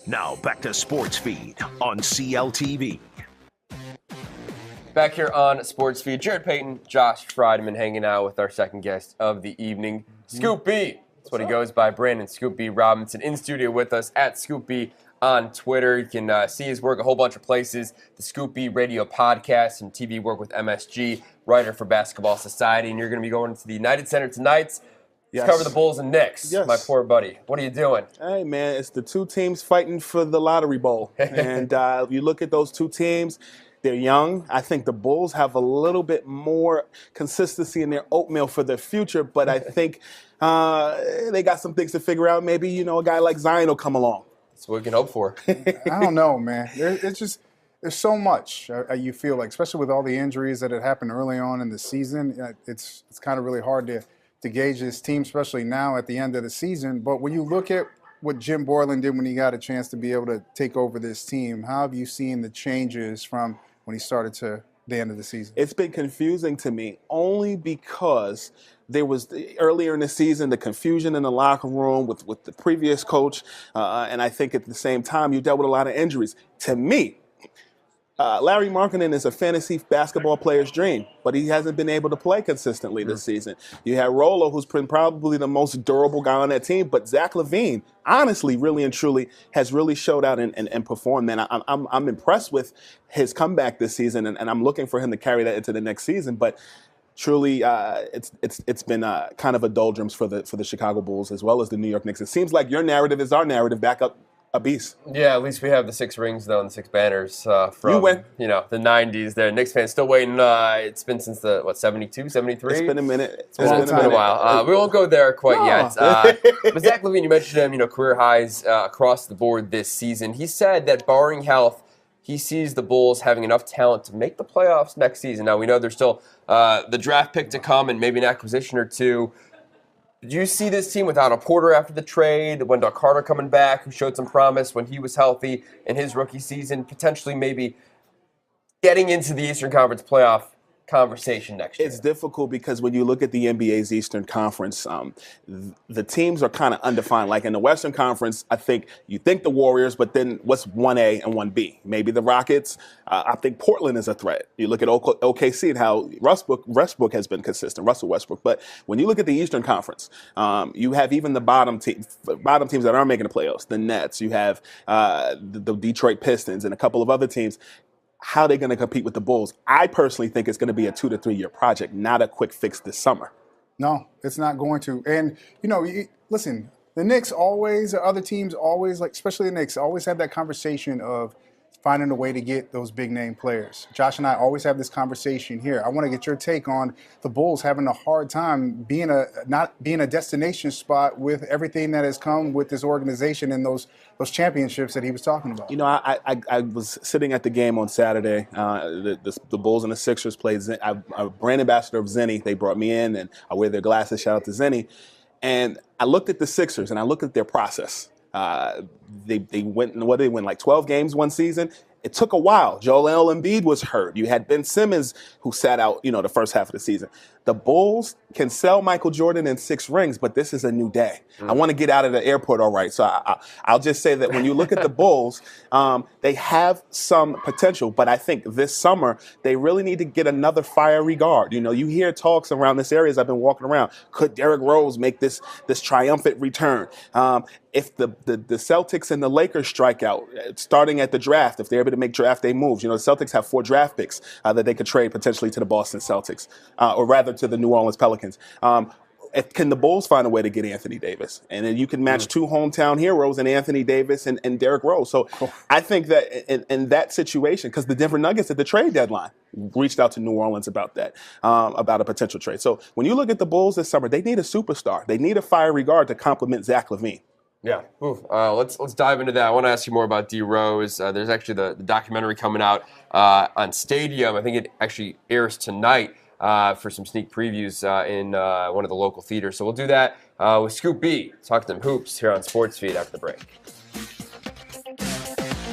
Now back to Sports Feed on CLTV. Back here on Sports Feed, Jarrett, Payton, Josh Frydman hanging out with our second guest of the evening, Scoop B. That's what he goes by, Brandon Scoop B Robinson, in studio with us at Scoop B on Twitter. You can see his work a whole bunch of places. The Scoop B Radio podcast and TV work with MSG, writer for Basketball Society. And you're going to be going to the United Center tonight. Yes. Cover the Bulls and Knicks, Yes. my poor buddy. What are you doing? Hey, man, it's the two teams fighting for the Lottery Bowl. And if you look at those two teams, they're young. I think the Bulls have a little bit more consistency in their oatmeal for their future, but I think they got some things to figure out. Maybe, a guy like Zion will come along. That's what we can hope for. I don't know, man. There's so much you feel like, especially with all the injuries that had happened early on in the season. It's kind of really hard to gauge this team, especially now at the end of the season. But when you look at what Jim Boylan did when he got a chance to be able to take over this team, how have you seen the changes from when he started to the end of the season? It's been confusing to me only because there was earlier in the season the confusion in the locker room with the previous coach, and I think at the same time you dealt with a lot of injuries. To me, Larry Markkinen is a fantasy basketball player's dream, but he hasn't been able to play consistently this season. You have Rolo, who's been probably the most durable guy on that team, but Zach LaVine, honestly, really and truly, has really showed out and performed. Man, I'm impressed with his comeback this season, and I'm looking for him to carry that into the next season. But truly, it's been kind of a doldrums for the Chicago Bulls as well as the New York Knicks. It seems like your narrative is our narrative back up a beast. Yeah, at least we have the 6 rings, though, and the 6 banners from, the 90s there. Knicks fans still waiting. It's been since the, 72, 73? It's been a minute. It's been a while. We won't go there quite yet. But Zach LaVine, you mentioned him, career highs across the board this season. He said that barring health, he sees the Bulls having enough talent to make the playoffs next season. Now, we know there's still the draft pick to come and maybe an acquisition or two. Did you see this team without a Porter after the trade, Wendell Carter coming back, who showed some promise when he was healthy in his rookie season, potentially maybe getting into the Eastern Conference playoff conversation next year? It's difficult because when you look at the NBA's Eastern Conference, the teams are kind of undefined. Like in the Western Conference, I think you think the Warriors, but then what's 1A and 1B? Maybe the Rockets. I think Portland is a threat. You look at OKC and how Westbrook has been consistent, Russell Westbrook. But when you look at the Eastern Conference, you have even the bottom teams that aren't making the playoffs, the Nets. You have the Detroit Pistons and a couple of other teams. How are they going to compete with the Bulls? I personally think it's going to be a 2 to 3 year project, not a quick fix this summer. No, it's not going to. And, listen, the Knicks always, other teams always, especially the Knicks, always have that conversation of finding a way to get those big name players. Josh and I always have this conversation here. I want to get your take on the Bulls having a hard time not being a destination spot with everything that has come with this organization and those championships that he was talking about. I was sitting at the game on Saturday. The Bulls and the Sixers played. I'm a brand ambassador of Zenni. They brought me in, and I wear their glasses. Shout out to Zenni. And I looked at the Sixers, and I looked at their process. They went like 12 games one season. It took a while. Joel Embiid was hurt. You had Ben Simmons who sat out, the first half of the season. The Bulls can sell Michael Jordan in 6 rings, but this is a new day. I want to get out of the airport all right. So I'll just say that when you look at the Bulls, they have some potential, but I think this summer they really need to get another fiery guard. You hear talks around this area as I've been walking around. Could Derrick Rose make this triumphant return? If the Celtics and the Lakers strike out, starting at the draft, if they're able to make draft day moves, the Celtics have 4 draft picks that they could trade potentially to the Boston Celtics, or rather to the New Orleans Pelicans. Can the Bulls find a way to get Anthony Davis? And then you can match 2 hometown heroes in Anthony Davis and Derrick Rose. So I think that in that situation, because the Denver Nuggets at the trade deadline reached out to New Orleans about that, about a potential trade. So when you look at the Bulls this summer, they need a superstar. They need a fiery guard to complement Zach LaVine. Yeah. Let's dive into that. I want to ask you more about D Rose. There's actually the documentary coming out on Stadium. I think it actually airs tonight for some sneak previews in one of the local theaters. So we'll do that with Scoop B. Talk to them hoops here on Sports Feed after the break.